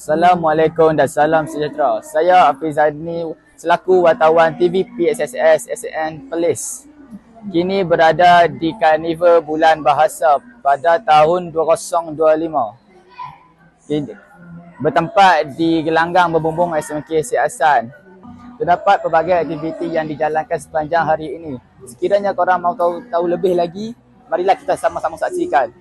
Assalamualaikum dan salam sejahtera. Saya Hafiz Zadni selaku wartawan TV PSSS SAN Perlis. Kini berada di Karnival Bulan Bahasa pada tahun 2025. Bertempat di gelanggang berbumbung SMK Siasan. Terdapat pelbagai aktiviti yang dijalankan sepanjang hari ini. Sekiranya korang mahu tahu lebih lagi, marilah kita sama-sama saksikan.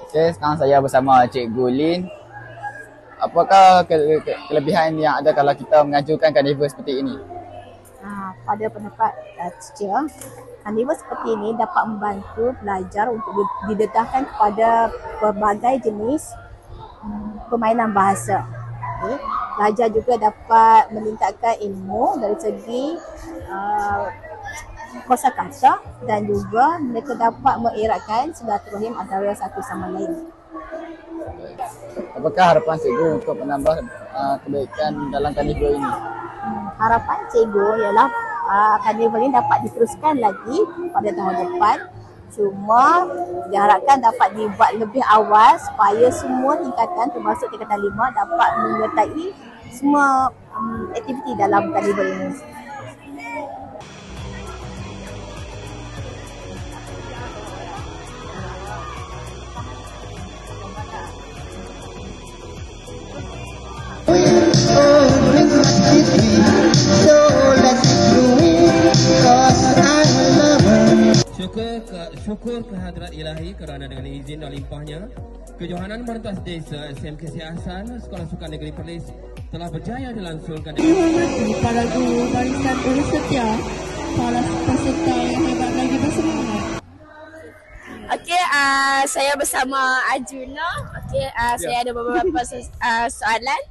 Okay, sekarang saya bersama Cikgu Lin. Apakah kelebihan yang ada kalau kita mengajukan karnival seperti ini? Pada pendapat teacher, karnival seperti ini dapat membantu pelajar untuk didedahkan kepada berbagai jenis permainan bahasa. Okay. Pelajar juga dapat meningkatkan ilmu dari segi kosakata dan juga mereka dapat mengeratkan silaturahim antara satu sama lain. Apakah harapan cikgu untuk menambah kebaikan dalam karnival ini? Harapan cikgu ialah karnival ini dapat diteruskan lagi pada tahun depan. Cuma diharapkan dapat dibuat lebih awal supaya semua tingkatan termasuk tingkatan 5 dapat menyertai semua aktiviti dalam karnival ini. Syukur kehadrat ilahi kerana dengan izin dan limpahnya Kejohanan Merentas Desa SMK Siasan Sekolah Sukan Negeri Perlis telah berjaya dilangsungkan para guru barisan guru setia, para peserta yang hebat lagi bersemangat. Okey, saya bersama Arjuna. Okey, saya ada beberapa soalan.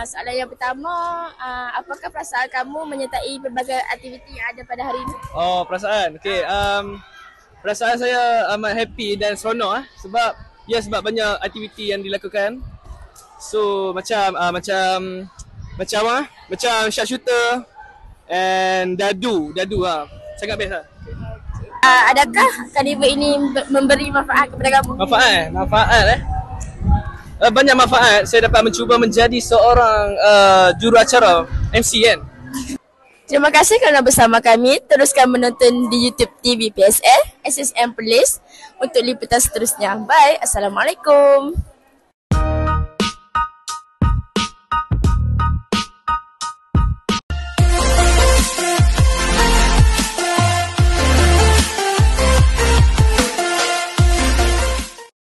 Soalan yang pertama, apakah perasaan kamu menyertai pelbagai aktiviti yang ada pada hari ini? Oh, perasaan. Okey, perasaan saya amat happy dan seronok sebab banyak aktiviti yang dilakukan. So macam shot shooter and dadu sangat best lah. Adakah karnival ini memberi manfaat kepada kamu? Manfaat banyak manfaat. Saya dapat mencuba menjadi seorang juruacara MC kan. Terima kasih kerana bersama kami. Teruskan menonton di YouTube TV PSL SSN Perlis untuk liputan seterusnya. Bye. Assalamualaikum.